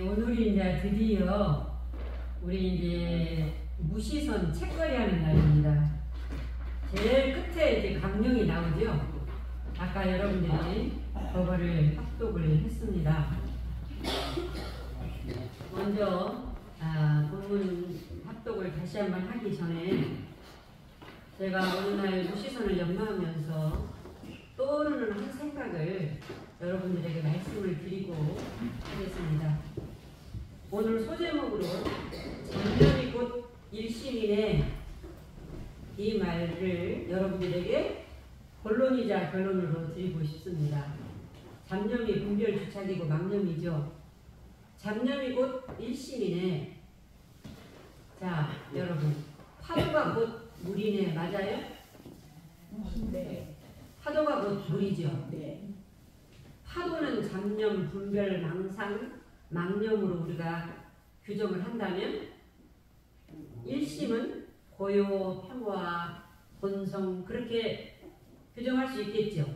오늘이 이제 드디어 우리 이제 무시선 책거리 하는 날입니다. 제일 끝에 이제 강령이 나오죠. 아까 여러분들이 그거를 합독을 했습니다. 먼저 본문 합독을 다시 한번 하기 전에 제가 오늘날 무시선을 연마하면서 떠오르는 한 생각을 여러분들에게 말씀을 드리고 하겠습니다. 오늘 소제목으로 전념이 곧 일심이네, 이 말을 여러분들에게 본론이자 결론으로 드리고 싶습니다. 잡념이 분별주착이고 망념이죠. 잡념이 곧 일심이네. 자, 여러분, 파도가 곧 물이네. 맞아요? 네. 파도가 곧 물이죠. 네. 파도는 잡념, 분별, 망상, 망념으로 우리가 규정을 한다면, 일심은 고요, 평화, 본성, 그렇게 규정할 수 있겠죠.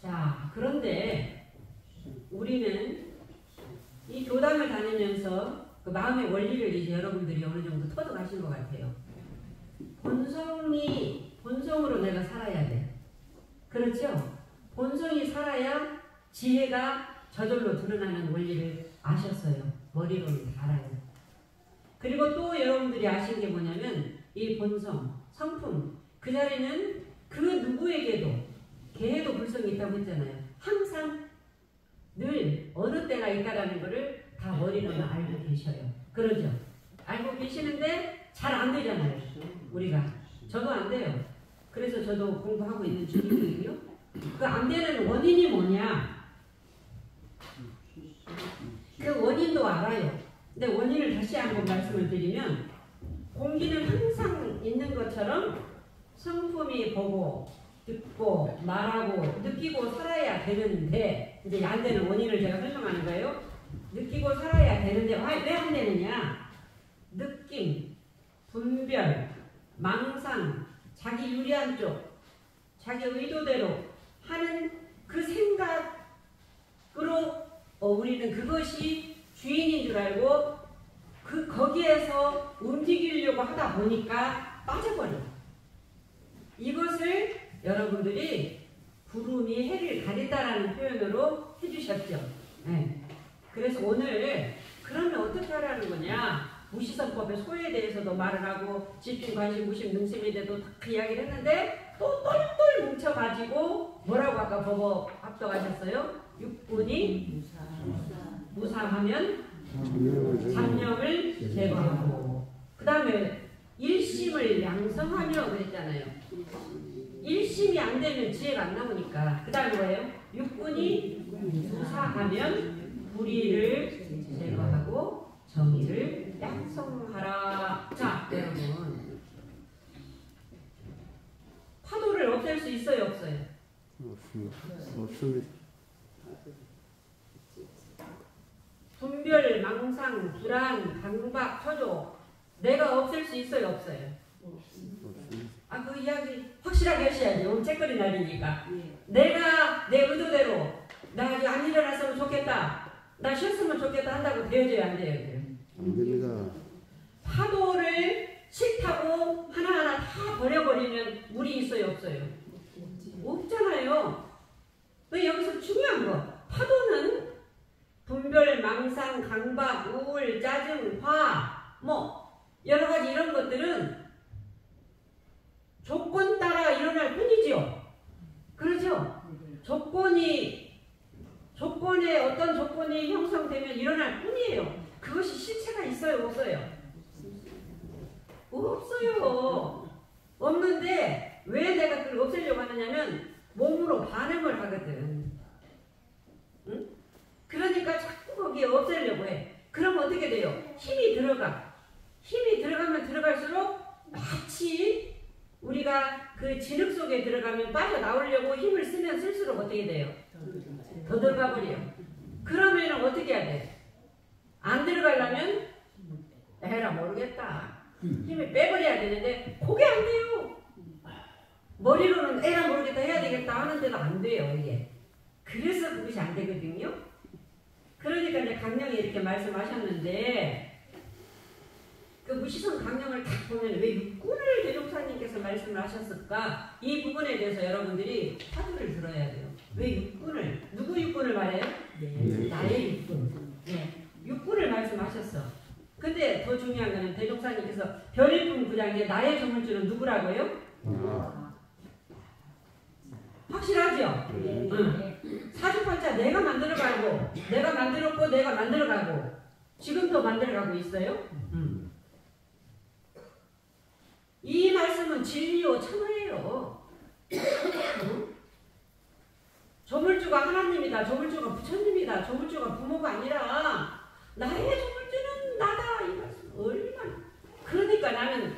자, 그런데 우리는 이 교당을 다니면서 그 마음의 원리를 이제 여러분들이 어느 정도 터득하신 것 같아요. 본성으로 내가 살아야 돼. 그렇죠? 본성이 살아야 지혜가 저절로 드러나는 원리를 아셨어요. 머리로는 다 알아요. 그리고 또 여러분들이 아시는 게 뭐냐면 이 본성, 성품, 그 자리는 그 누구에게도 개에도 불성이 있다고 했잖아요. 항상 늘 어느 때가 있다라는 것을 다 머리로는 알고 계셔요. 그러죠? 알고 계시는데 잘 안 되잖아요. 우리가. 저도 안 돼요. 그래서 저도 공부하고 있는 중이거든요. 그 안 되는 원인이 뭐냐? 그 원인도 알아요. 근데 원인을 다시 한번 말씀을 드리면, 공기는 항상 있는 것처럼 성품이 보고 듣고 말하고 느끼고 살아야 되는데, 이제 안 되는 원인을 제가 설명하는 거예요. 느끼고 살아야 되는데 왜 안 되느냐? 느낌, 분별, 망상, 자기 유리한 쪽, 자기 의도대로 하는 그 생각으로 우리는 그것이 주인인 줄 알고 거기에서 움직이려고 하다 보니까 빠져버려. 이것을 여러분들이 구름이 해를 가린다라는 표현으로 해주셨죠. 네. 그래서 오늘 그러면 어떻게 하라는 거냐? 무시선법의 소에 대해서도 말을 하고 집중, 관심, 무심, 능심에 대해서도 그 이야기를 했는데 또 똘똘 뭉쳐가지고 뭐라고 아까 법어 합독하셨어요? 육군이 무사하면 잡념을 제거하고, 그 다음에 일심을 양성하며 그랬잖아요. 일심이 안 되면 지혜가 안 나오니까. 그 다음에 뭐예요? 육군이 무사하면 불의를 제거하고 정의를 양성하라. 자, 여러분, 파도를 없앨 수 있어요, 없어요? 없습니다. 분별, 망상, 불안, 강박, 초조, 내가 없앨 수 있어요, 없어요? 아, 그 이야기 확실하게 하셔야지. 오늘 책거리 날이니까. 내가 내 의도대로 나 안 일어났으면 좋겠다, 나 쉬었으면 좋겠다 한다고 되어져야 안 돼요? 안 됩니다. 파도를 싫다고 하나하나 다 버려버리면 물이 있어요, 없어요? 없잖아요. 또 여기서 중요한 거, 파도는 분별, 망상, 강박, 우울, 짜증, 화, 뭐 여러 가지 이런 것들은 조건 따라 일어날 뿐이죠. 그렇죠? 조건에 어떤 조건이 형성되면 일어날 뿐이에요. 그것이 실체가 있어요, 없어요? 없어요. 없는데 왜 내가 그걸 없애려고 하느냐면 몸으로 반응을 하거든. 응? 그러니까 자꾸 거기에 없애려고 해. 그럼 어떻게 돼요? 힘이 들어가. 힘이 들어가면 들어갈수록 마치 우리가 그 진흙 속에 들어가면 빠져나오려고 힘을 쓰면 쓸수록 어떻게 돼요? 더 들어가 버려요. 그러면 어떻게 해야 돼? 안 들어가려면 에라 모르겠다, 힘을 빼버려야 되는데 그게 안 돼요. 머리로는 에라 모르겠다 해야 되겠다 하는데도 안 돼요, 이게. 그래서 그것이 안 되거든요. 그러니까 이제 강령이 이렇게 말씀하셨는데 그 무시성 강령을 딱 보면 왜 육군을 대종사님께서 말씀을 하셨을까? 이 부분에 대해서 여러분들이 화두를 들어야 돼요. 왜 육군을? 누구 육군을 말해요? 네. 나의 육군. 네. 육군을 말씀하셨어. 근데 더 중요한 거는 대종사님께서 별일품 9장에 나의 조물주는 누구라고요? 확실하죠? 네. 응. 사주팔자 내가 만들어가고 내가 만들었고 내가 만들어가고 지금도 만들어가고 있어요. 이 말씀은 진리요 참화예요. 조물주가 하나님이다. 조물주가 부처님이다. 조물주가 부모가 아니라 나의 조물주는 나다. 이 말씀 얼마나. 그러니까 나는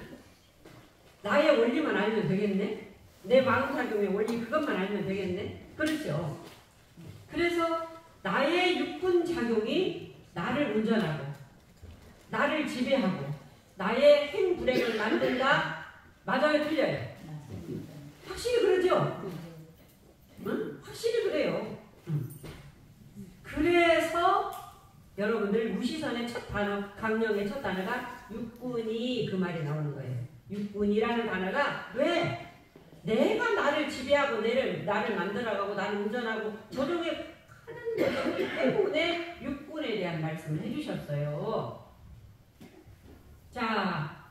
나의 원리만 알면 되겠네. 내 마음작용의 원리 그것만 알면 되겠네. 그렇죠. 그래서 나의 육군 작용이 나를 운전하고 나를 지배하고 나의 행불행을 만든다. 맞아요? 틀려요? 확실히 그러죠? 응? 확실히 그래요. 그래서 여러분들 무시선의 첫 단어, 강령의 첫 단어가 육군이 그 말이 나오는 거예요. 육군이라는 단어가 왜? 내가 나를 지배하고 나를 만들어가고 나를 운전하고 조종해 하는 것이기 때문에 육군에 대한 말씀을 해주셨어요. 자,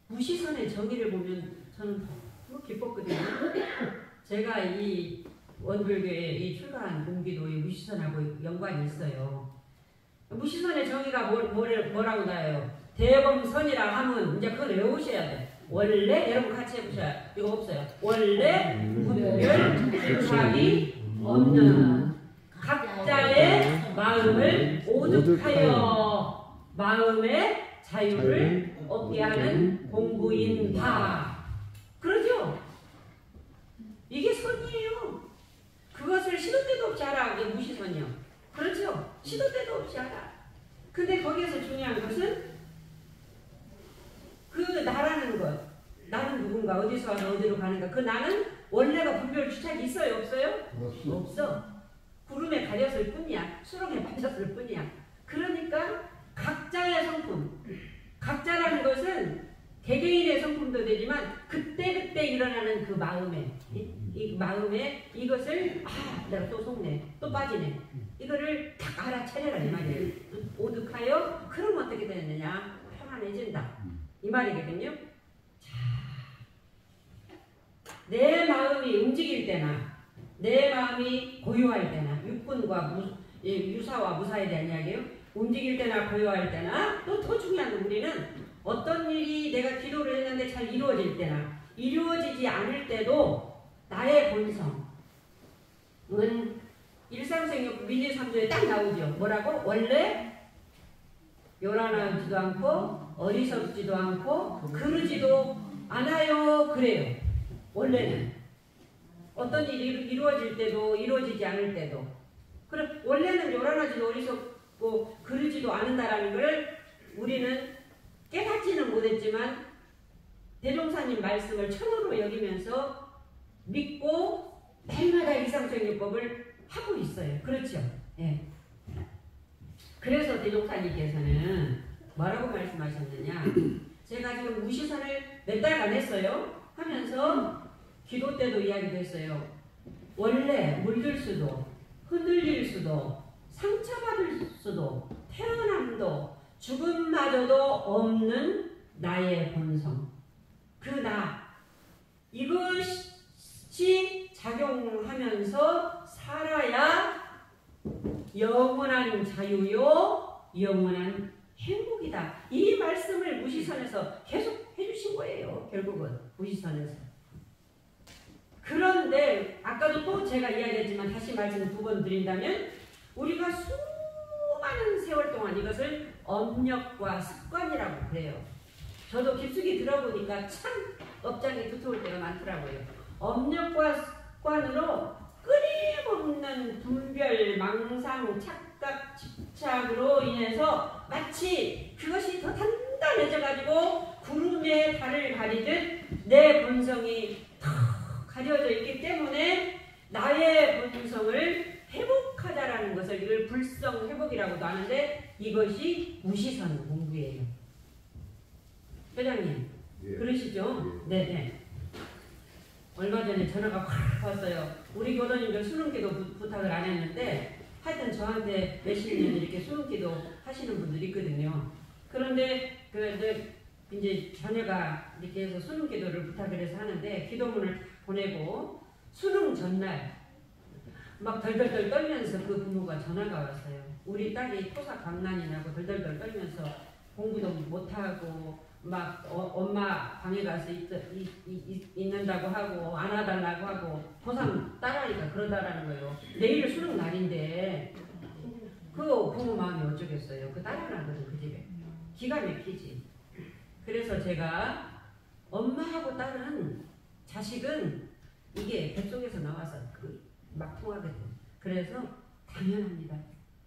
무시선의 정의를 보면 저는 너무 기뻤거든요. 제가 이 원불교에 이 출가한 동기도 이 무시선하고 연관이 있어요. 무시선의 정의가 뭐라고 나와요? 대범선이라 하면 이제 그걸 외우셔야 돼. 원래 여러분 같이 해보셔요. 이거 없어요. 원래 분별 불합이 없는 각자의 마음을 오득하여 마음의 자유를 얻게 하는 공부인 바. 그러죠? 이게 선이에요. 그것을 시도 때도 없이 알아. 이게 무시선이요. 그렇죠? 시도 때도 없이 알아. 근데 거기에서 중요한 것은 그 나라는 것, 나는 누군가, 어디서 와서 어디로 가는가, 그 나는 원래가 분별 주착이 있어요? 없어요? 없어. 구름에 가렸을 뿐이야. 수렁에 빠졌을 뿐이야. 그러니까 각자의 성품, 각자라는 것은 개개인의 성품도 되지만 그때그때 일어나는 그 마음에 이 마음에 이것을 내가 또 속네, 또 빠지네, 이거를 딱 알아차려라 이 말이에요. 오득하여 그러면 어떻게 되느냐? 평안해진다 이 말이거든요. 자, 내 마음이 움직일 때나 내 마음이 고요할 때나 육군과 유사와 무사에 대한 이야기예요. 움직일 때나 고요할 때나 또 더 중요한 건 우리는 어떤 일이 내가 기도를 했는데 잘 이루어질 때나 이루어지지 않을 때도 나의 본성은 일상생육 밀리삼조에 딱 나오죠. 뭐라고? 원래 요란하지도 않고 어리석지도 않고 그러지도 않아요. 그래요. 원래는 어떤 일이 이루어질 때도 이루어지지 않을 때도 그래 원래는 요란하지도 어리석고 그러지도 않는다라는 걸 우리는 깨닫지는 못했지만 대종사님 말씀을 천호로 여기면서 믿고 날마다 일상생육법을 하고 있어요. 그렇죠? 예. 그래서 대종사님께서는 뭐라고 말씀하셨느냐? 제가 지금 무시선을 몇 달간 했어요. 하면서 기도 때도 이야기도 했어요. 원래 물들 수도 흔들릴 수도 상처받을 수도 태어남도 죽음마저도 없는 나의 본성, 그 나, 이것이 작용하면서 살아야 영원한 자유요 영원한 행복이다. 이 말씀을 무시선에서 계속 해주신 거예요. 결국은 무시선에서. 그런데 아까도 또 제가 이야기했지만 다시 말씀 두 번 드린다면 우리가 수많은 세월 동안 이것을 업력과 습관이라고 그래요. 저도 깊숙이 들어보니까 참 업장이 두터울 때가 많더라고요. 업력과 습관으로 끊임없는 분별, 망상, 착각, 집착으로 인해서 마치 그것이 더 단단해져가지고 구름에 달을 가리듯 내 본성이 턱 가려져 있기 때문에 나의 본성을 회복하자라는 것을 이걸 불성 회복이라고도 하는데 이것이 무시선 공부예요. 회장님 예. 그러시죠? 네네. 얼마 전에 전화가 확 왔어요. 우리 교도님들 수능기도 부탁을 안 했는데 하여튼 저한테 몇십 년 이렇게 수능기도 하시는 분들이 있거든요. 그런데 이제 자녀가 이렇게 해서 수능기도를 부탁을 해서 하는데 기도문을 보내고 수능 전날 막 덜덜덜 떨면서 그 부모가 전화가 왔어요. 우리 딸이 토사강난이 나고 덜덜덜 떨면서 공부도 못하고 막 엄마 방에 가서 있는다고 하고 안아달라고 하고 도상 딸아이가 그러다라는 거예요. 내일 수능 날인데 그 부모 마음이 어쩌겠어요. 그 딸 하나거든 그 집에. 기가 막히지. 그래서 제가 엄마하고 딸은 자식은 이게 뱃속에서 나와서 막 통하거든. 그래서 당연합니다.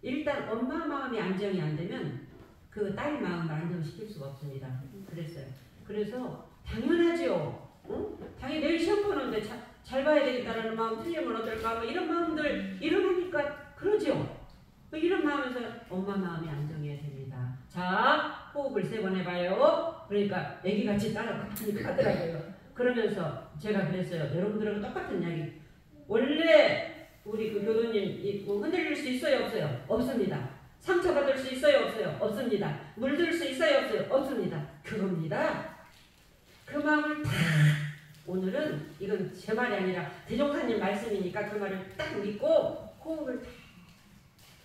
일단 엄마 마음이 안정이 안 되면 그 딸 마음을 안정시킬 수가 없습니다. 그랬어요. 그래서 당연하죠. 응? 당연히 내일 시험 보는데 잘 봐야 되겠다라는 마음 틀리면 어떨까 뭐 이런 마음들 일어나니까 그러죠. 이런 마음에서 엄마 마음이 안정해야 됩니다. 자, 호흡을 3번 해봐요. 그러니까 애기같이 따라가니까 하더라고요. 그러면서 제가 그랬어요. 여러분들하고 똑같은 이야기. 원래 우리 그 교도님 흔들릴 수 있어요? 없어요? 없습니다. 상처받을 수 있어요? 없어요? 없습니다. 물들 수 있어요? 없어요? 없습니다. 그겁니다. 그 마음을 다 오늘은 이건 제 말이 아니라 대종사님 말씀이니까 그 말을 딱 믿고 호흡을 다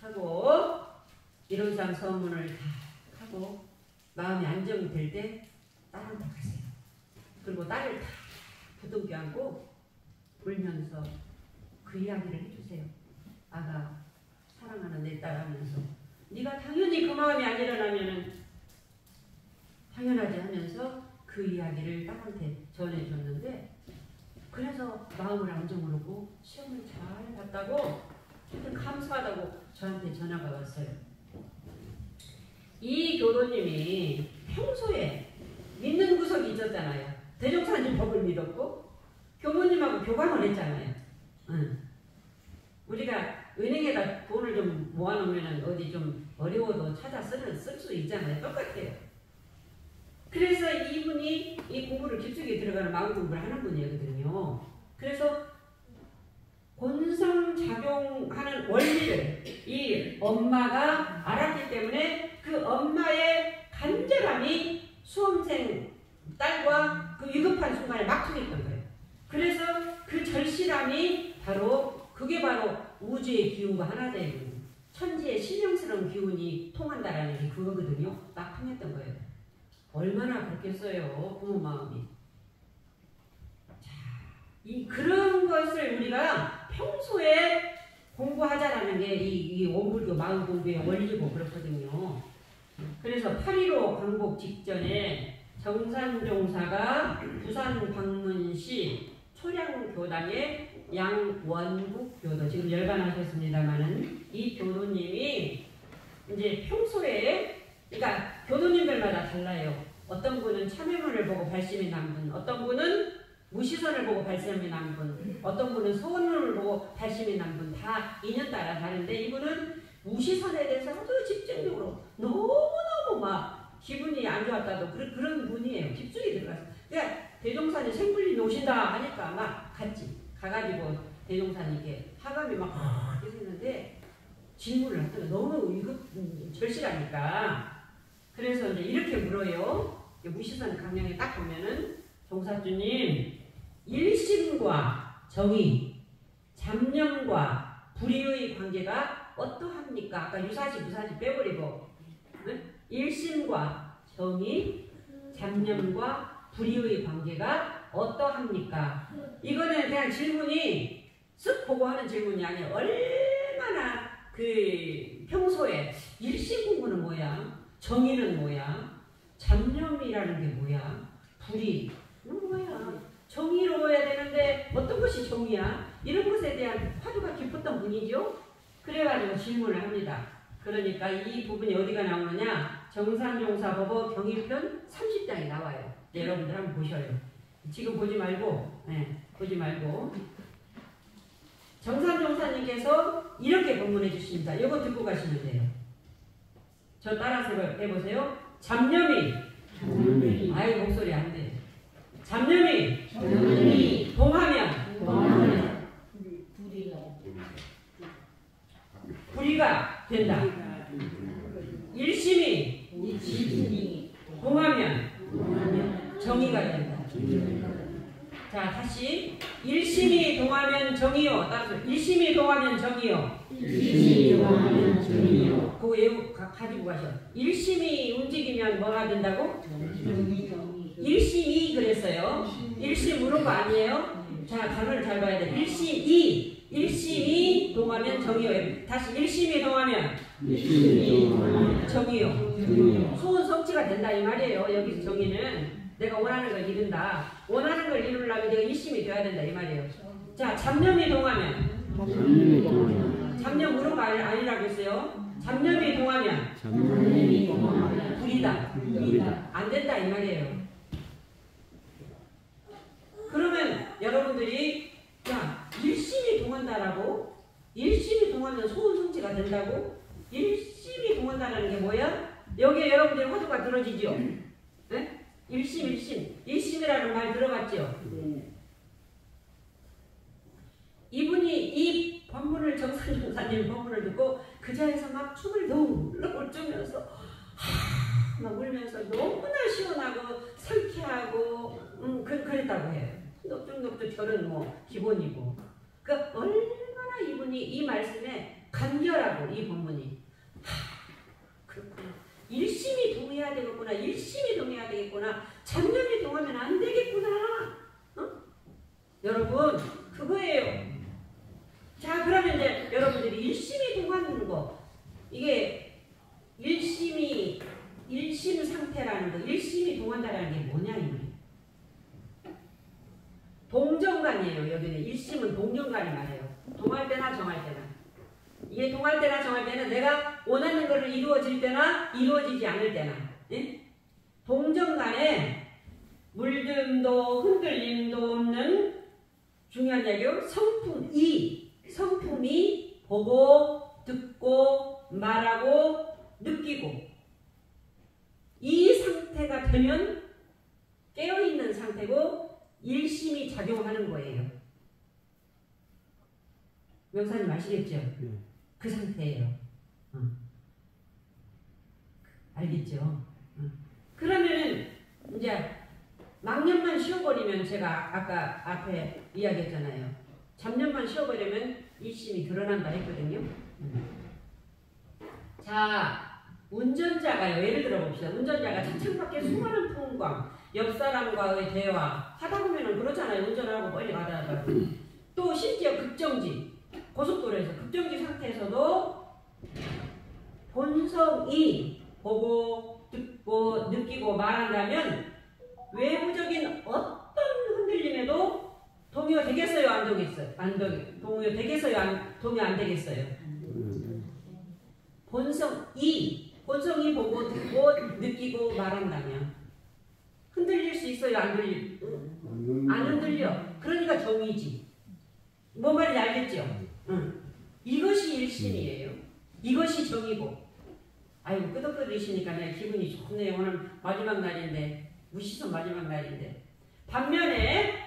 하고 일원상 서문을 다 하고 마음이 안정될 때 딸한테 가세요. 그리고 딸을 다 부둥켜 안고 울면서 그 이야기를 해주세요. 아가 사랑하는 내 딸 하면서 네가 당연히 그 마음이 안 일어나면은 당연하지 하면서 그 이야기를 딸한테 전해줬는데 그래서 마음을 안정을 하고 시험을 잘 봤다고 하여튼 감사하다고 저한테 전화가 왔어요. 이 교도님이 평소에 믿는 구석이 있었잖아요. 대종사님 법을 믿었고 교모님하고 교감을 했잖아요. 우리가 은행에다 돈을 좀 모아놓으면 어디 좀 어려워도 찾아 쓸 수 있잖아요. 똑같아요. 그래서 이분이 이 공부를 깊숙이 들어가는 마음 공부를 하는 분이거든요. 그래서 본성작용하는 원리를 이 엄마가 알았기 때문에 그 엄마의 간절함이 수험생 딸과 그 위급한 순간에 막 통했던 거예요. 그래서 그 절실함이 그게 바로 우주의 기운과 하나 되는 천지의 신령스러운 기운이 통한다라는 게 그거거든요. 딱 통했던 거예요. 얼마나 그렇겠어요, 부모 마음이. 자, 그런 것을 우리가 평소에 공부하자라는 게 이 원불교 마음 공부의 원리고 그렇거든요. 그래서 8.15 광복 직전에 정산종사가 부산 방문 시 초량교단의 양원국 교도, 지금 열반하셨습니다만은 이 교도님이 이제 평소에, 그러니까 교도님들마다 달라요. 어떤 분은 참회문을 보고 발심이 난 분, 어떤 분은 무시선을 보고 발심이 난 분, 어떤 분은 소원문을 보고 발심이 난 분, 다 인연 따라 다른데 이분은 무시선에 대해서 아주 집중적으로 너무너무 막 기분이 안 좋았다도 그런 분이에요. 집중이 들어가서. 그러니까 대종사님 생불림이 오신다 하니까 막 갔지. 가가지고 대종사님께 하감이 막 이렇게 했는데 질문을 하더니 너무 절실하니까. 그래서 이제 이렇게 물어요. 무시선 강령에 딱 보면은 종사주님, 일심과 정의, 잡념과 불의의 관계가 어떠합니까? 아까 유사시 무사시 빼버리고 일심과 정의, 잡념과 불의의 관계가 어떠합니까? 이거는 그냥 질문이 쓱 보고 하는 질문이 아니에요. 얼마나 평소에 일심 공부는 뭐야? 정의는 뭐야? 잡념이라는 게 뭐야? 불의는 뭐야? 정의로워야 되는데 어떤 것이 정의야? 이런 것에 대한 화두가 깊었던 분이죠. 그래가지고 질문을 합니다. 그러니까 이 부분이 어디가 나오느냐? 정산종사법어 경일편 30장이 나와요. 여러분들 한번 보셔요. 지금 보지 말고, 보지 말고. 정산종사님께서 이렇게 본문해 주십니다. 이거 듣고 가시면 돼요. 저 따라서 해보세요. 잡념이 아이 목소리 안 돼. 잡념이 동하면 불의가 된다. 일심이 동하면 정의가 된다. 자, 다시 일심이 동하면 정의요. 따라서 일심이 동하면 정의요. 그거 가지고 가셔. 일심이 움직이면 뭐가 된다고? 일심이 그랬어요. 일심 물은 거 아니에요? 자, 단어를 잘 봐야 돼. 일심이 동하면 정의요. 다시 일심이 동하면 정의요. 소원 성취가 된다 이 말이에요. 여기서 정의는 내가 원하는 걸 이룬다. 원하는 걸 이루려면 내가 일심이 돼야 된다 이 말이에요. 자, 잡념이 동하면 잡념 물은 거 아니라고 했어요. 잡념이 동하면 불이다. 안 된다 이 말이에요. 그러면 여러분들이 야, 일심이 동한다라고? 일심이 동하면 소원 성취가 된다고? 일심이 동한다는 게 뭐야? 여기에 여러분들 화두가 들어지죠? 네? 일심이라는 말 들어봤죠? 이분이 이 법문을 정산종사님 법문을 듣고 그 자리에서 막 춤을 덩 추면서 막 울면서 너무나 시원하고 상쾌하고 그랬다고 해요. 녹죽녹죽 절은 뭐 기본이고. 그러니까 얼마나 이분이 이 말씀에 간결하고 이 법문이 그렇구나. 일심이 동해야 되겠구나. 일심이 동해야 되겠구나. 잡념이 동하면 안 되겠구나. 여러분 그거예요. 자, 그러면 이제 여러분들이 일심이 동하는 거 이게 일심 상태라는 거 일심이 동한다라는 게 뭐냐 이 말이에요. 동정간이에요. 여기는 일심은 동정간이 말이에요. 동할 때나 정할 때나. 이게 동할 때나 정할 때는 내가 원하는 것을 이루어질 때나 이루어지지 않을 때나. 예? 동정간에 물듦도 흔들림도 없는 중요한 얘기요. 성품이 보고 듣고 말하고 느끼고 이 상태가 되면 깨어있는 상태고 일심이 작용하는 거예요. 명사님 아시겠죠? 그 상태예요. 알겠죠? 그러면은 이제 망념만 쉬어버리면 제가 아까 앞에 이야기했잖아요. 잡념만 쉬어버리면 일심이 드러난다 했거든요. 자, 운전자가요. 예를 들어 봅시다. 운전자가 차창 밖에 수많은 풍광, 옆 사람과의 대화 하다 보면은 그렇잖아요. 운전을 하고 멀리 가다가 또 심지어 급정지, 고속도로에서 급정지 상태에서도 본성이 보고 듣고 느끼고 말한다면 외부적인 어떤 흔들림에도 동요 되겠어요? 안 되겠어요? 동요 되겠어요? 동요 안 되겠어요? 본성이 보고 듣고 느끼고 말한다면 흔들릴 수 있어요? 안 흔들려. 그러니까 정의지. 뭔 말인지 알겠죠? 이것이 일심이에요. 이것이 정의고. 아이고 끄덕끄덕이시니까 내 기분이 좋네요. 오늘 마지막 날인데 무시성 마지막 날인데. 반면에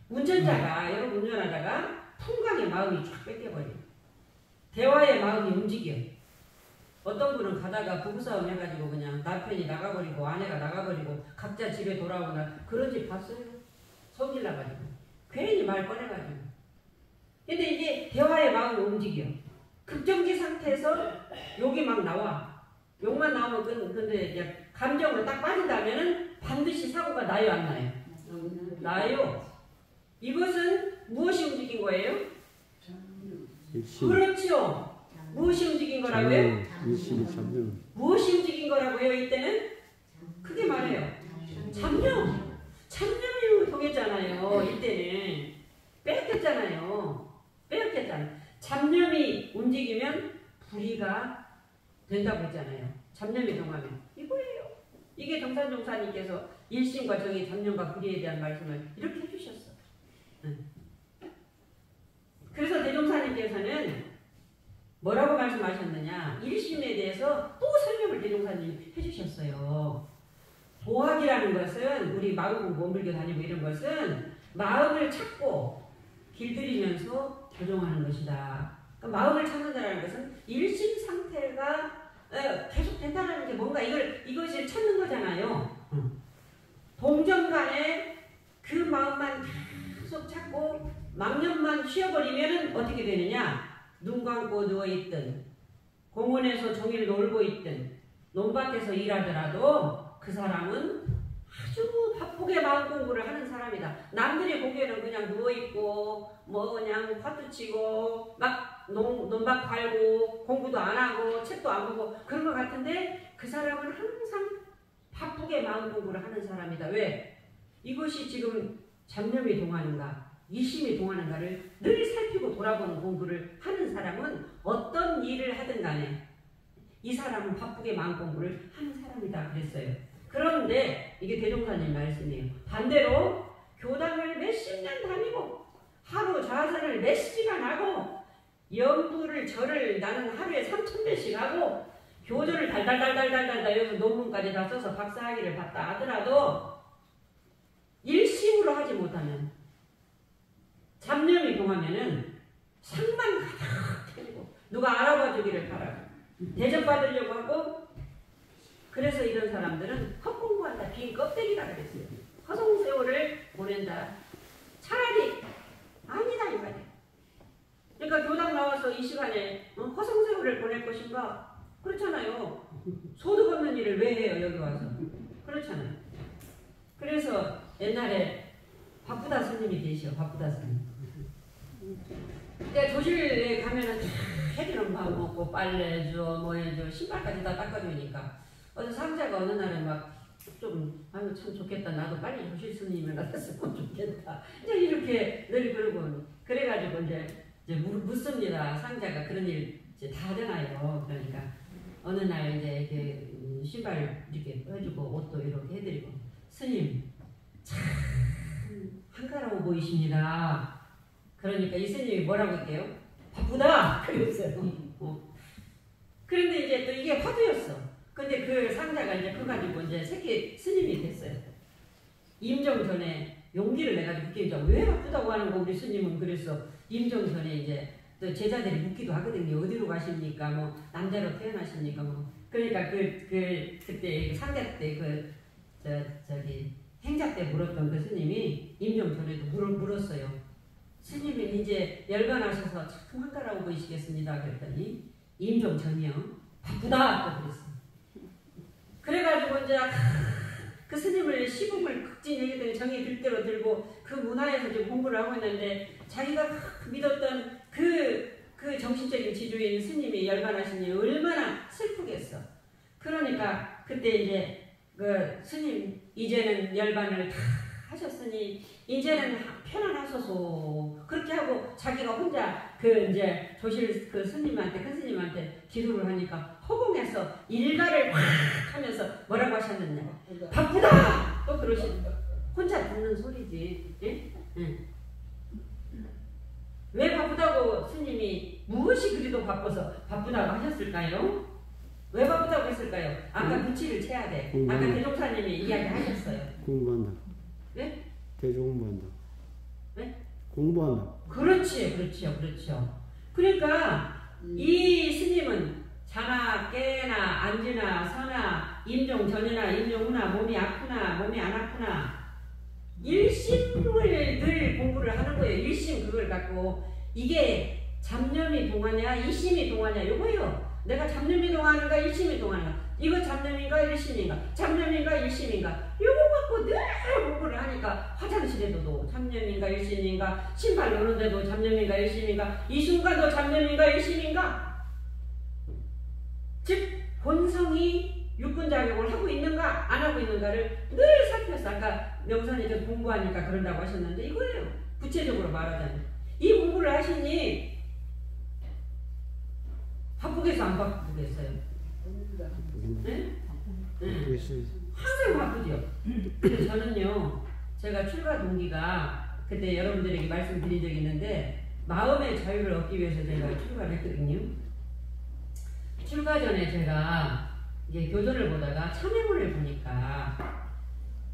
운전자가 여러분 운전하다가 통광의 마음이 쫙 뺏겨버려요. 대화의 마음이 움직여. 어떤 분은 가다가 부부싸움 해가지고 그냥 남편이 나가버리고 아내가 나가버리고 각자 집에 돌아오나 그런 집 봤어요? 성질 나가지고 괜히 말 꺼내가지고. 근데 이게 대화의 마음이 움직여. 급정지 상태에서 욕이 막 나와. 욕만 나오면 근데 이제 감정으로 딱 빠진다면은 반드시 사고가 나요 안 나요? 나요. 이것은 무엇이 움직인 거예요? 그렇죠. 무엇이 움직인 거라고요? 무엇이 움직인 거라고요? 이때는 크게 말해요. 잡념이 동했잖아요. 이때는 뺏겼잖아요. 잡념이 움직이면 불의가 된다고 했잖아요. 잡념이 동하면 이거예요. 이게 정산종사님께서 일심과 정의, 잡념과 불의에 대한 말씀을 이렇게 해주셨어. 그래서 대종사 대종사님께서는 뭐라고 말씀하셨느냐? 일심에 대해서 또 설명을 대종사님이 해주셨어요. 도학이라는 것은 우리 마음 몸불교 다니고 이런 것은 마음을 찾고 길들이면서 교정하는 것이다. 그러니까 마음을 찾는다는 것은 일심 상태가 계속 된다는 게 뭔가 이것을 찾는 거잖아요. 동정간에 그 마음만 계속 찾고 망념만 쉬어버리면 어떻게 되느냐? 눈 감고 누워있든 공원에서 종일 놀고 있든 논밭에서 일하더라도 그 사람은 아주 바쁘게 마음 공부를 하는 사람이다. 남들이 보기에는 그냥 누워있고 뭐 그냥 화투 치고 막 논밭 갈고 공부도 안 하고 책도 안 보고 그런 것 같은데 그 사람은 항상 바쁘게 마음 공부를 하는 사람이다. 왜? 이것이 지금 잡념이 동하는가 이심이 동하는가를 늘 살피고 돌아보는 공부를 하는 사람은 어떤 일을 하든 간에 이 사람은 바쁘게 마음 공부를 하는 사람이다 그랬어요. 그런데 이게 대종사님 말씀이에요. 반대로 교당을 몇십 년 다니고 하루 자선을 몇 시간 하고 연부를 절을 나는 하루에 3,000배씩 하고 교조를 달달달달달달 여기서 논문까지 다 써서 박사학위를 받다 하더라도 일심으로 하지 못하면 잡념이 동하면은 상만 가득 해지고 누가 알아봐 주기를 바라고 대접받으려고 하고 그래서 이런 사람들은 헛공부한다. 빈 껍데기다 그랬어요. 허송세월을 보낸다. 차라리 아니다 이 말이에요. 그러니까 교당 나와서 이 시간에 허송세월을 보낼 것인가? 그렇잖아요. 소득 없는 일을 왜 해요 여기 와서? 그렇잖아요. 그래서 옛날에 바쁘다 스님이 계시오. 바쁘다 스님. 근데 조실에 가면은 다 해주는 밥 먹고 빨래 줘, 뭐 해줘, 신발까지 다 닦아주니까 어느 상자가 어느 날에 막 좀 아유 참 좋겠다. 나도 빨리 조실 스님을 나갔으면 좋겠다. 이제 이렇게 늘 그러고 그래가지고 이제 묻습니다. 상자가 그런 일 이제 다 하잖아요. 그러니까 어느 날 이제 이렇게 신발 이렇게 해주고 옷도 이렇게 해드리고 스님 참 한가로워 보이십니다. 그러니까 이 스님이 뭐라고 할게요? 바쁘다! 그랬어요. 그런데 이제 또 이게 화두였어. 근데 그 상자가 이제 커가지고 이제 새끼 스님이 됐어요. 임종 전에 용기를 내가지고 묻기죠. 왜 바쁘다고 하는 거 우리 스님은 그랬어. 임종 전에 이제 또 제자들이 묻기도 하거든요. 어디로 가십니까? 뭐 남자로 태어나십니까? 뭐 그러니까 그때 상자 때 저기 행자 때 물었던 그 스님이 임종 전에도 물었어요. 스님이 이제 열반하셔서 참 한가라고 보이시겠습니다. 그랬더니 임종 전이요. 바쁘다. 또 그랬어요. 그래가지고 이제 그 스님을 시범을 극진하게 정이 들 대로 들고 그 문화에서 지금 공부를 하고 있는데 자기가 믿었던 그 정신적인 지주인 스님이 열반하시니 얼마나 슬프겠어. 그러니까 그때 이제 그 스님 이제는 열반을 다 하셨으니 이제는 편안하소서 그렇게 하고 자기가 혼자 그 이제 조실 그 스님한테 큰 스님한테 기도를 하니까 허공에서 일가를 확 하면서 뭐라고 하셨느냐 바쁘다 또 그러시는 거 혼자 듣는 소리지. 예? 예. 왜 바쁘다고 스님이 무엇이 그리도 바빠서 바쁘다고 하셨을까요? 왜 바쁘다고 했을까요? 아까 부치를 채야 돼. 아까 대종사님이 이야기하셨어요. 공부한다. 네? 대종공부한다. 네? 공부한다. 그렇죠. 그러니까 이 스님은 자나 깨나 앉으나 서나 임종 전이나 임종 후나 몸이 아프나 몸이 안 아프나 일심을 늘 공부를 하는 거예요. 일심 그걸 갖고 이게 잡념이 동하냐 이심이 동하냐 요거예요. 내가 잡념이 동하는가 일심이 동하는가 이거 잡념인가 일심인가 잡념인가 일심인가 요거 갖고 늘 공부를 하니까 화장실에도 잡념인가 일심인가 신발 놓는데도 잡념인가 일심인가 이 순간도 잡념인가 일심인가 즉 본성이 육군작용을 하고 있는가 안 하고 있는가를 늘 살펴서 아까 명선이 좀 공부하니까 그런다고 하셨는데 이거예요. 구체적으로 말하자면 이 공부를 하시니 바쁘겠어 안 바쁘겠어요? 네? 네. 항상 바쁘죠. 근데 저는요 제가 출가 동기가 그때 여러분들에게 말씀드린 적이 있는데 마음의 자유를 얻기 위해서 제가 출가를 했거든요. 출가 전에 제가 이제 교전을 보다가 참회문을 보니까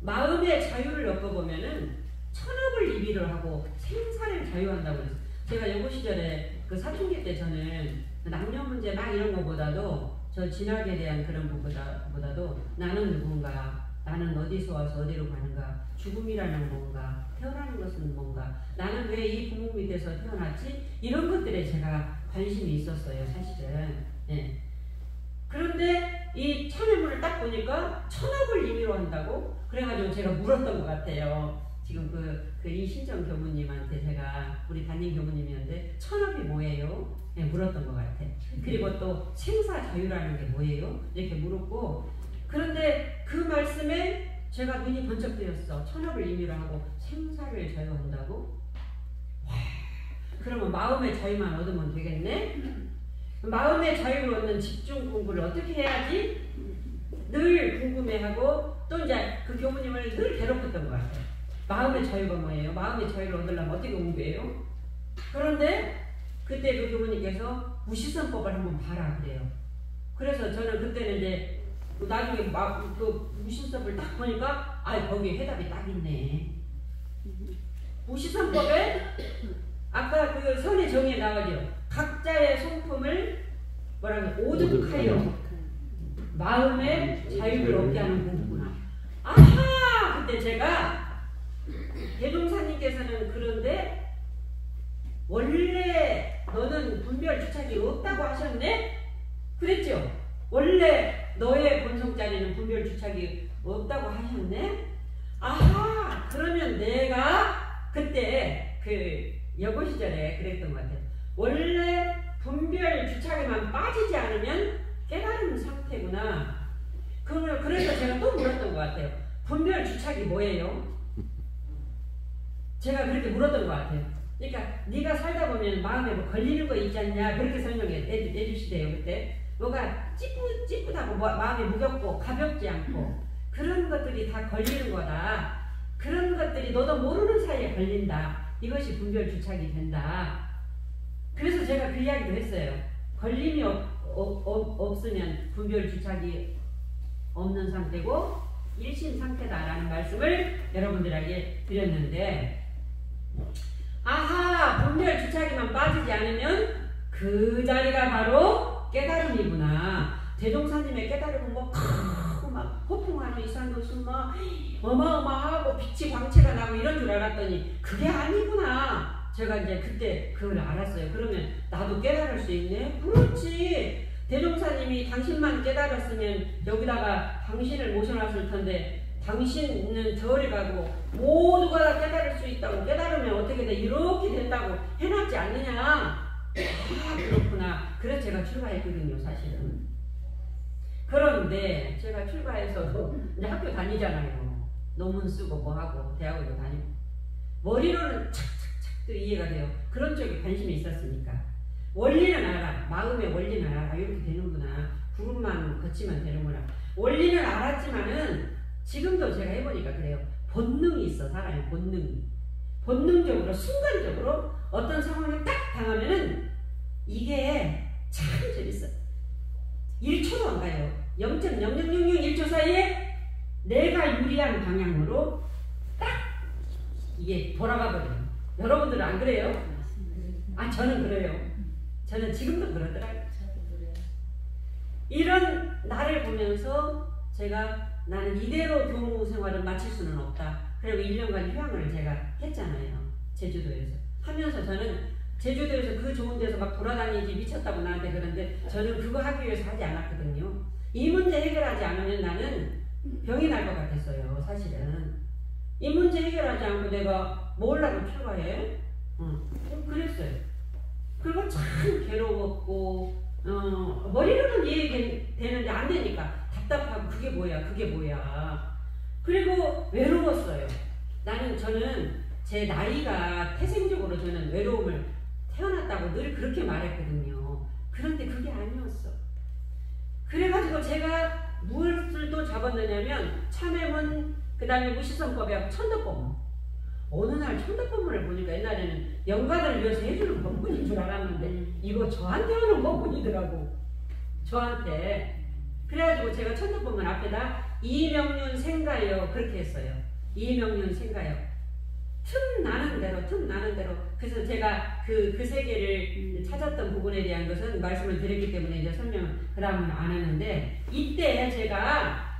마음의 자유를 엮어보면은 천업을 이비를 하고 생사를 자유한다고 그랬어요. 제가 여고 시절에 그 사춘기 때 저는 남녀 문제 막 이런 거보다도 저 진학에 대한 그런 것보다도 나는 누군가, 나는 어디서 와서 어디로 가는가, 죽음이라는 뭔가, 태어나는 것은 뭔가, 나는 왜 이 부모 밑에서 태어났지? 이런 것들에 제가 관심이 있었어요, 사실은. 네. 그런데 이 참회문을 딱 보니까 천업을 임의로 한다고 그래가지고 제가 물었던 것 같아요. 지금 이 신정 교무님한테 제가 우리 담임 교무님이었는데 천업이 뭐예요? 네, 물었던 것 같아. 그리고 또 생사 자유라는 게 뭐예요? 이렇게 물었고 그런데 그 말씀에 제가 눈이 번쩍 뜨였어. 천업을 임의로 하고 생사를 자유한다고? 와, 그러면 마음의 자유만 얻으면 되겠네? 마음의 자유를 얻는 집중 공부를 어떻게 해야지? 늘 궁금해하고 또 이제 그 교무님을 늘 괴롭혔던 것 같아요. 마음의 자유가 뭐예요? 마음의 자유를 얻으려면 어떻게 공부해요? 그런데 그때 그 교무님께서 무시선법을 한번 봐라 그래요. 그래서 저는 그때는 이제 나중에 그 무시선법을 딱 보니까 거기에 해답이 딱 있네. 무시선법에 아까 그 선의 정의에 나오죠. 각자의 성품을 뭐라고 오득하여 마음의 자유를 얻게 하는 공부구나. 아하! 그때 제가 대종사님께서는 그런데 원래 너는 분별 주착이 없다고 하셨네? 그랬죠? 원래 너의 본성자리는 분별 주착이 없다고 하셨네? 아하! 그러면 내가 그때 그 여고 시절에 그랬던 것 같아요. 원래 분별 주착에만 빠지지 않으면 깨달은 상태구나. 그래서 제가 또 물었던 것 같아요. 분별 주착이 뭐예요? 제가 그렇게 물었던 것 같아요. 그러니까 네가 살다 보면 마음에 뭐 걸리는 거 있지 않냐 그렇게 설명해 주시대요. 그때 뭐가 찌뿌하고 마음이 무겁고 가볍지 않고 그런 것들이 다 걸리는 거다. 그런 것들이 너도 모르는 사이에 걸린다. 이것이 분별 주착이 된다. 그래서 제가 그 이야기도 했어요. 걸림이 없으면 분별 주착이 없는 상태고 일심 상태다라는 말씀을 여러분들에게 드렸는데 아하! 분별 주착에만 빠지지 않으면 그 자리가 바로 깨달음이구나. 대종사님의 깨달음은 뭐 크고 막 호풍하는 이산도순 막 어마어마하고 빛이 광채가 나고 이런 줄 알았더니 그게 아니구나. 제가 이제 그때 그걸 알았어요. 그러면 나도 깨달을 수 있네? 그렇지. 대종사님이 당신만 깨달았으면 여기다가 당신을 모셔놨을 텐데 당신은 절에 가고 모두가 다 깨달을 수 있다고 깨달으면 어떻게 돼? 이렇게 된다고 해놨지 않느냐? 그렇구나. 그래서 제가 출가했거든요, 사실은. 그런데 제가 출가해서도 이제 학교 다니잖아요. 논문 쓰고 뭐 하고 대학원도 다니고 머리로는 착착착 또 이해가 돼요. 그런 쪽에 관심이 있었으니까. 원리는 알아. 마음의 원리는 알아. 이렇게 되는구나. 구름만 거치면 되는구나. 원리는 알았지만은 지금도 제가 해보니까 그래요. 본능이 있어, 사람의 본능이. 본능적으로, 순간적으로 어떤 상황에 딱 당하면은 이게 참 재밌어. 1초도 안 가요. 0.0001초 사이에 내가 유리한 방향으로 딱 이게 돌아가 버려요. 여러분들은 안 그래요? 저는 그래요. 저는 지금도 그러더라고요. 이런 나를 보면서 제가 나는 이대로 교무 생활을 마칠 수는 없다. 그리고 1년간 휴학을 제가 했잖아요. 제주도에서. 하면서 저는 제주도에서 그 좋은 데서 막 돌아다니지 미쳤다고 나한테 그러는데 저는 그거 하기 위해서 하지 않았거든요. 이 문제 해결하지 않으면 나는 병이 날 것 같았어요. 사실은. 이 문제 해결하지 않고 내가 뭘 하고 출가해? 그랬어요. 그리고 참 괴로웠고 머리로는 이해되는데 안 되니까 답답하고 그게 뭐야. 그리고 외로웠어요. 저는 제 나이가 태생적으로 저는 외로움을 태어났다고 늘 그렇게 말했거든요. 그런데 그게 아니었어. 그래가지고 제가 무엇을 또 잡았느냐면 참회문, 그 다음에 무시성법하고 천도법. 어느 날 천덕법문을 보니까 옛날에는 영가들을 위해서 해주는 법문인 줄 알았는데 이거 저한테 하는 법문이더라고. 저한테. 그래가지고 제가 천덕법문 앞에다 이명륜 생가요 그렇게 했어요. 이명륜 생가요. 틈 나는 대로. 그래서 제가 그 세계를 찾았던 부분에 대한 것은 말씀을 드렸기 때문에 이제 설명을 그 다음은 안 하는데, 이때 제가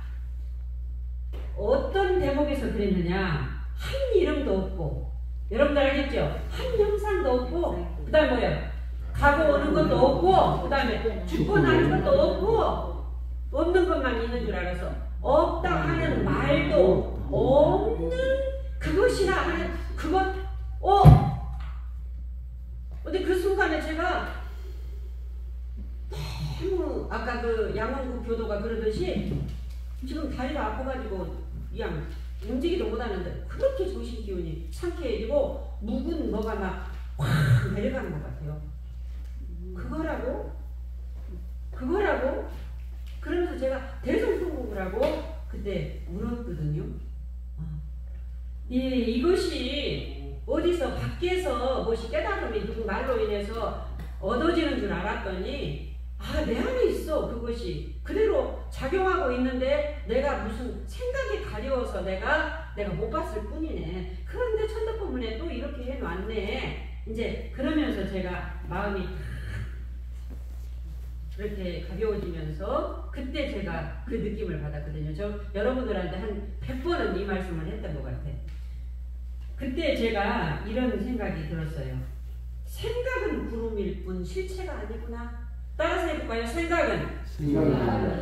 어떤 대목에서 그랬느냐, 한 이름도 없고, 여러분들 알겠죠? 한 형상도 없고, 그 다음에 뭐예요? 가고 오는 것도 없고, 그 다음에 죽고 나는 것도 없고, 없는 것만 있는 줄 알아서 없다 하는 말도 없는 그것이라 하는 그것. 근데 그 순간에 제가 너무 아까 그 양원국 교도가 그러듯이 지금 다리가 아파가지고 그냥 움직이도 못하는데 그렇게 정신 기운이 상쾌해지고 묵은 뭐가 막 확 내려가는 것 같아요. 그거라고 그러면서 제가 대성통곡을 하고 그때 울었거든요. 이것이 어디서 밖에서 무엇이 깨달음이 누구 말로 인해서 얻어지는 줄 알았더니 내 안에 있어. 그것이 그대로 작용하고 있는데 내가 무슨 생각이 가려워서 내가 못 봤을 뿐이네. 그런데 천덕법문에 또 이렇게 해놨네. 이제 그러면서 제가 마음이 그렇게 가벼워지면서 그때 제가 그 느낌을 받았거든요. 저 여러분들한테 한 100번은 이 말씀을 했던 것 같아요. 그때 제가 이런 생각이 들었어요. 생각은 구름일 뿐 실체가 아니구나. 따라서 해볼까요? 생각은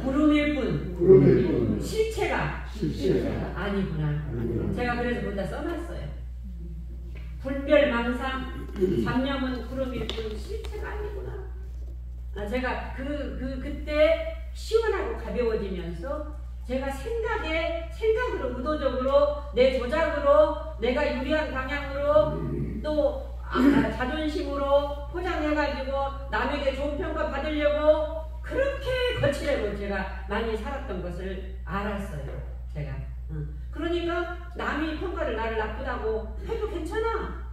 구름일 뿐 실체가 아니구나. 제가 그래서 거기다 써놨어요. 분별망상 잡념은 구름일 뿐 실체가 아니구나. 제가 그때 시원하고 가벼워지면서 제가 생각으로 의도적으로 내 조작으로 내가 유리한 방향으로 또 자존심으로 포장해가지고 남에게 좋은 평가 받으려고 그렇게 거칠고 제가 많이 살았던 것을 알았어요. 제가. 그러니까 남이 평가를 나를 나쁘다고 해도 괜찮아.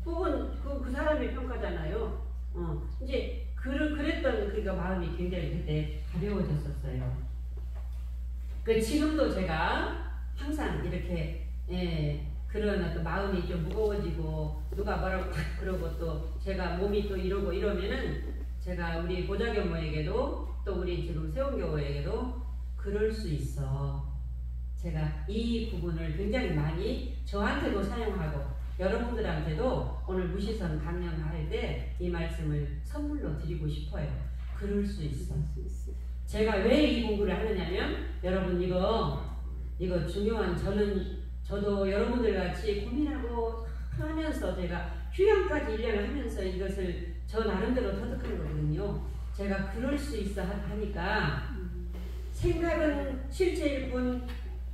그건 그 사람의 평가잖아요. 이제 그랬던 그러니까 마음이 굉장히 그때 가벼워졌었어요. 지금도 제가 항상 이렇게 그런 어떤 마음이 좀 무거워지고 누가 뭐라고 그러고 또 제가 몸이 또 이러면은 제가 우리 보좌교모에게도 또 우리 지금 세운교모에게도 그럴 수 있어. 제가 이 부분을 굉장히 많이 저한테도 사용하고 여러분들한테도 오늘 무시선 강연할 때 이 말씀을 선물로 드리고 싶어요. 그럴 수 있어. 제가 왜 이 공부를 하느냐면 여러분 이거 중요한 저도 여러분들 같이 고민하고 하면서 제가 휴양까지 1년을 하면서 이것을 저 나름대로 터득한 거거든요. 제가 그럴 수 있어 하니까 생각은 실체일 뿐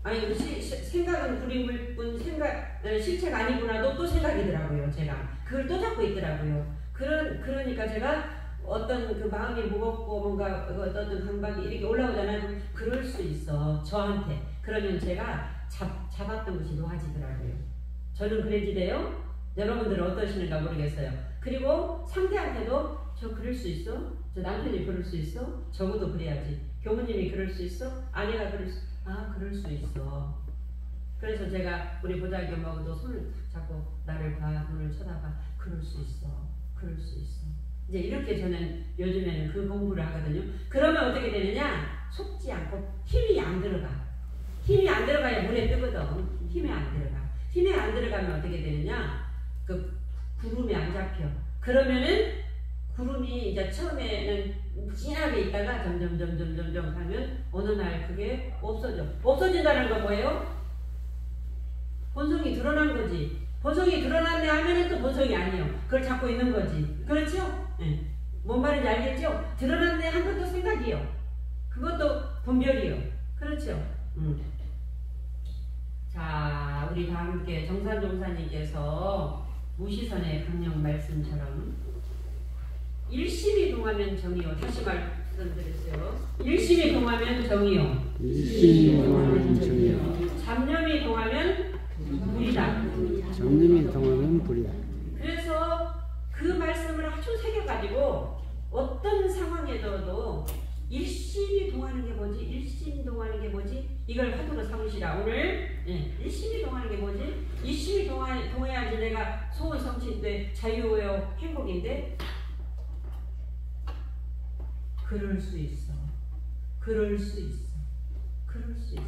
생각은 구림일 뿐 실체가 아니구나도 또 생각이더라고요. 제가 그걸 또 잡고 있더라고요. 그러니까 제가 어떤 그 마음이 무겁고 뭔가 어떤 강박이 이렇게 올라오잖아요. 그럴 수 있어 저한테. 그러면 제가 잡았던 것이 놓아지더라고요. 저는 그래지돼요. 여러분들은 어떠시는가 모르겠어요. 그리고 상대한테도 저 그럴 수 있어? 저 남편이 그럴 수 있어? 적어도 그래야지. 교무님이 그럴 수 있어? 아내가 그럴 수 있어. 그래서 제가 우리 보좌교모하고도 손을 잡고 나를 봐, 눈을 쳐다봐. 그럴 수 있어. 이제 이렇게 저는 요즘에는 그 공부를 하거든요. 그러면 어떻게 되느냐? 속지 않고 힘이 안 들어가야 물에 뜨거든. 힘이 안 들어가면 어떻게 되느냐? 그 구름이 안 잡혀. 그러면은 구름이 이제 처음에는 진하게 있다가 점점 가면 어느 날 그게 없어져. 없어진다는 건 뭐예요? 본성이 드러난 거지. 본성이 드러났네 하면은 또 본성이 아니에요. 그걸 잡고 있는 거지. 그렇죠? 네. 뭔 말인지 알겠죠? 드러났네 한 것도 생각이요. 그것도 분별이요. 그렇죠? 자, 우리 다 함께 정산종사님께서 무시선의 강령 말씀처럼 일심이 동하면 정이요. 다시 말씀드렸어요. 일심이 동하면 정이요. 잡념이 동하면 불이다. 정님이 동하면 불이다. 그래서 그 말씀을 아주 새겨가지고 어떤 상황에서도 일심이 동하는 게 뭐지? 일심 동하는 게 뭐지? 이걸 화두로 삼으시라. 오늘 일심이 동하는 게 뭐지? 일심이 동해야지 내가 소원 성취인데 자유요 행복인데 그럴 수 있어. 그럴 수 있어. 그럴 수 있어.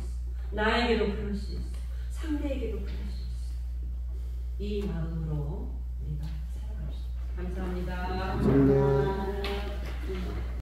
나에게도 그럴 수 있어. 상대에게도 그럴 수 있어. 이 마음으로 우리가 살아갑시다. 감사합니다. 감사합니다.